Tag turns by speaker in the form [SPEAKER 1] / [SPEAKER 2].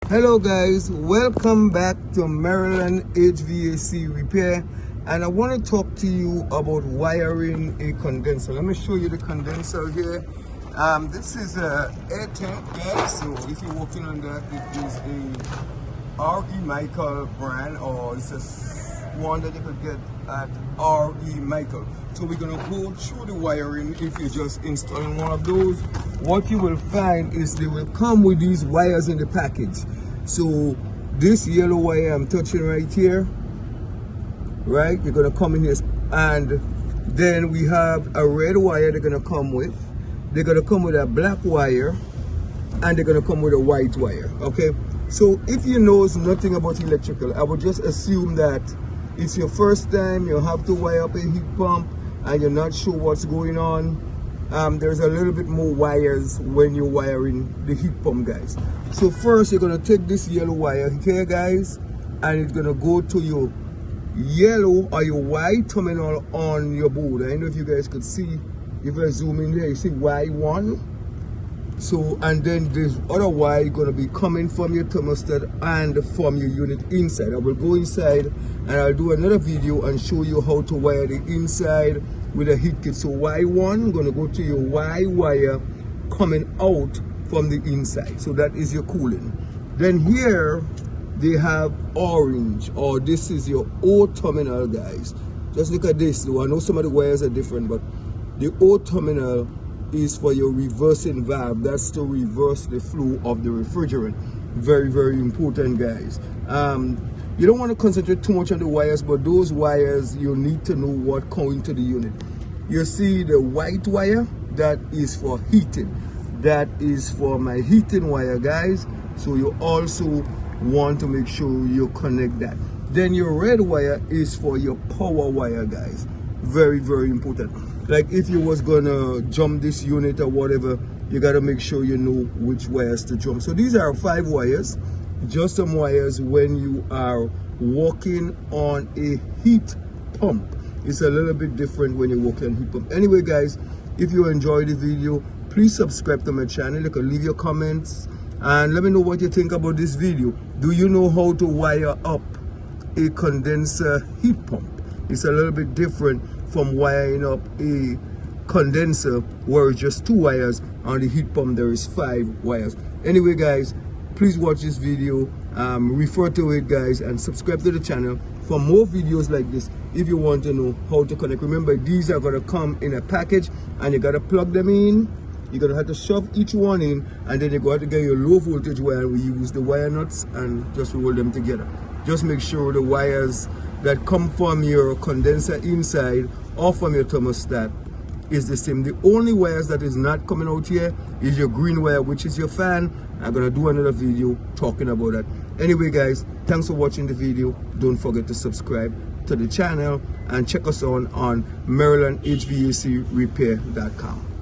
[SPEAKER 1] Hello guys, welcome back to Maryland HVAC Repair, and I want to talk to you about wiring a condenser. Let me show you the condenser here. This is a air tank, guys. So if you're working on that, it is a R.E. Michael brand, or it's a one that you could get at R.E. Michael. So we're gonna go through the wiring. If you're just installing one of those, what you will find is they will come with these wires in the package. So this yellow wire I'm touching right here, right, you're gonna come in here, and then we have a red wire they're gonna come with. They're gonna come with a black wire, and they're gonna come with a white wire. Okay, so if you know nothing about electrical, I would just assume that it's your first time you have to wire up a heat pump and you're not sure what's going on. There's a little bit more wires when you're wiring the heat pump, guys. So first you're gonna take this yellow wire here, guys, and it's gonna go to your yellow or your white terminal on your board. I don't know if you guys could see, if I zoom in there, you see Y1. So, and then this other wire gonna be coming from your thermostat and from your unit inside. I will go inside and I'll do another video and show you how to wire the inside with a heat kit. So Y1 gonna go to your Y wire coming out from the inside. So that is your cooling. Then here they have orange, or this is your O terminal, guys. Just look at this. I know some of the wires are different, but the O terminal is for your reversing valve. That's to reverse the flow of the refrigerant. Very, very important, guys. You don't want to concentrate too much on the wires, but those wires, you need to know what going to the unit. You see the white wire, that is for heating. That is for my heating wire, guys. So you also want to make sure you connect that. Then your red wire is for your power wire, guys. Very, very important. Like if you was gonna jump this unit or whatever, you gotta make sure you know which wires to jump. So these are 5 wires, just some wires when you are working on a heat pump. It's a little bit different when you're working on heat pump. Anyway, guys, if you enjoyed the video, please subscribe to my channel. You can leave your comments and let me know what you think about this video. Do you know how to wire up a condenser heat pump? It's a little bit different from wiring up a condenser where it's just 2 wires. On the heat pump there is 5 wires. Anyway, guys, please watch this video, refer to it, guys, and subscribe to the channel for more videos like this if you want to know how to connect. Remember, these are going to come in a package and you got to plug them in. You're going to have to shove each one in, and then you're going to get your low voltage wire. We use the wire nuts and just roll them together. Just make sure the wires that come from your condenser inside or from your thermostat is the same. The only wires that is not coming out here is your green wire, which is your fan. I'm gonna do another video talking about that. Anyway, guys, thanks for watching the video. Don't forget to subscribe to the channel and check us on MarylandHVACRepair.com.